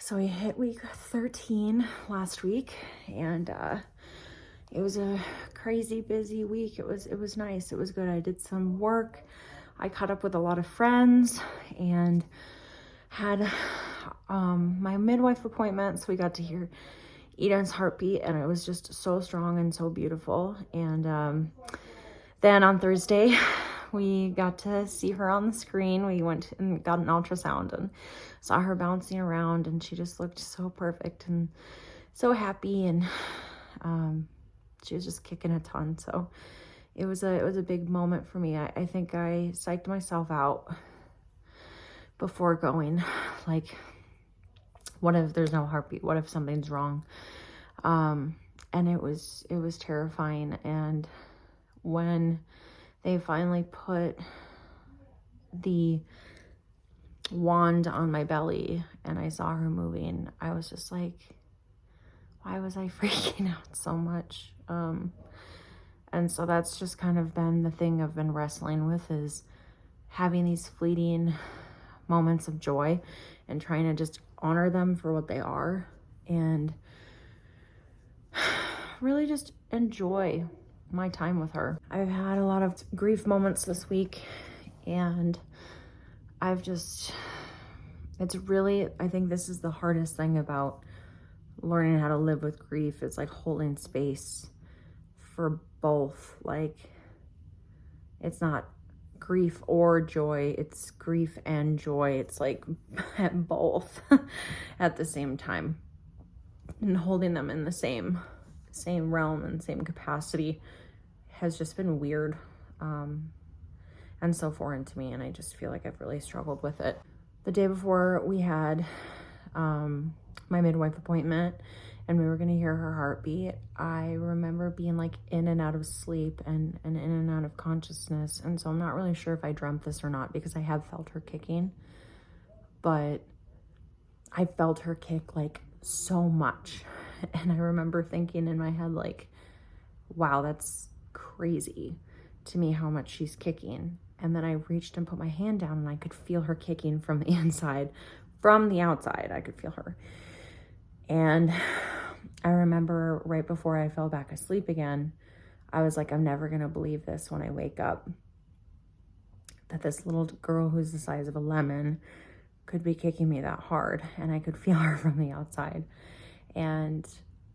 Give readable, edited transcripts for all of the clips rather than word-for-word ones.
So we hit week 13 last week, and it was a crazy busy week. It was nice. It was good. I did some work. I caught up with a lot of friends and had my midwife appointment, so we got to hear Eden's heartbeat, and it was just so strong and so beautiful. And then on Thursday, we got to see her on the screen. We went and got an ultrasound and saw her bouncing around, and she just looked so perfect and so happy, and she was just kicking a ton. So it was a big moment for me. I think I psyched myself out before going, like, what if there's no heartbeat? What if something's wrong? And it was terrifying. And when they finally put the wand on my belly and I saw her moving, I was just like, why was I freaking out so much? And so that's just kind of been the thing I've been wrestling with, is having these fleeting moments of joy and trying to just honor them for what they are and really just enjoy my time with her. I've had a lot of grief moments this week, and I think this is the hardest thing about learning how to live with grief. It's like holding space for both. Like, it's not grief or joy, it's grief and joy. It's like both at the same time, and holding them in the same realm and same capacity has just been weird and so foreign to me, and I just feel like I've really struggled with it. The day before we had my midwife appointment and we were going to hear her heartbeat, I remember being like in and out of sleep and in and out of consciousness. And so I'm not really sure if I dreamt this or not, because I have felt her kicking, but I felt her kick like so much. And I remember thinking in my head, like, wow, that's crazy to me how much she's kicking. And then I reached and put my hand down and I could feel her kicking from the inside. From the outside, I could feel her. And I remember right before I fell back asleep again, I was like, I'm never going to believe this when I wake up, that this little girl who's the size of a lemon could be kicking me that hard. And I could feel her from the outside. And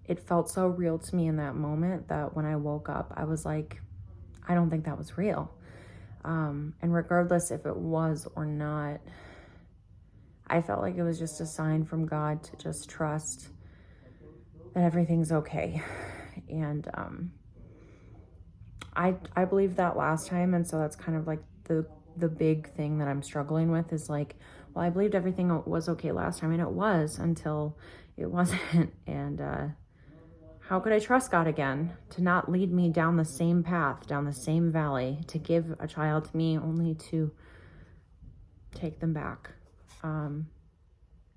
it felt so real to me in that moment that when I woke up, I was like, I don't think that was real. And regardless if it was or not, I felt like it was just a sign from God to just trust that everything's okay. And I believed that last time, and so that's kind of like the big thing that I'm struggling with, is like, well, I believed everything was okay last time, and it was, until it wasn't. And how could I trust God again to not lead me down the same path, down the same valley, to give a child to me only to take them back? And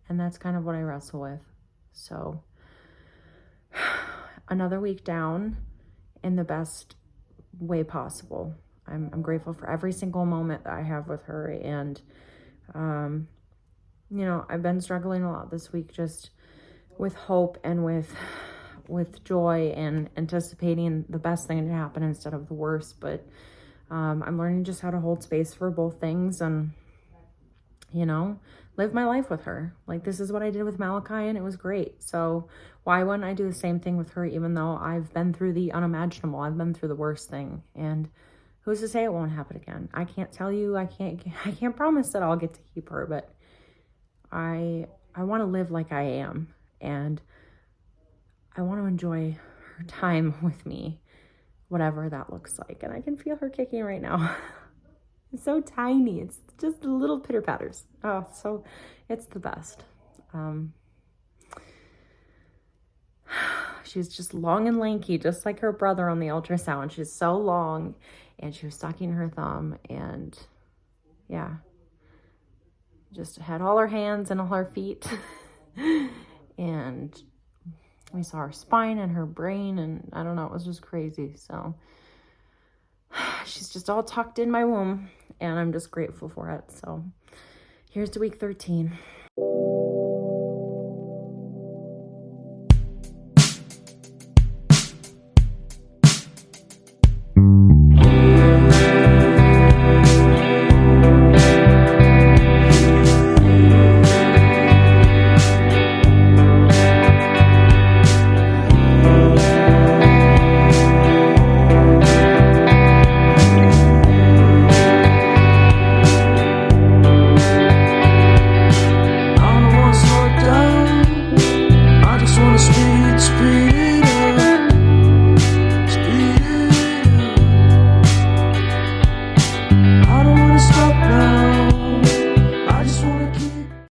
that's kind of what I wrestle with. So another week down in the best way possible. I'm grateful for every single moment that I have with her. And, I've been struggling a lot this week, just with hope and with joy and anticipating the best thing to happen instead of the worst. But I'm learning just how to hold space for both things and, live my life with her. Like, this is what I did with Malachi, and it was great. So why wouldn't I do the same thing with her, even though I've been through the unimaginable? I've been through the worst thing. And who's to say it won't happen again? I can't tell you, I can't promise that I'll get to keep her, but I want to live like I am, and I want to enjoy her time with me, whatever that looks like. And I can feel her kicking right now. It's so tiny. It's just little pitter patters. Oh, so it's the best. She's just long and lanky, just like her brother on the ultrasound. She's so long, and she was sucking her thumb, and yeah, just had all her hands and all her feet. And we saw her spine and her brain, and I don't know, it was just crazy. So she's just all tucked in my womb, and I'm just grateful for it. So here's to week 13.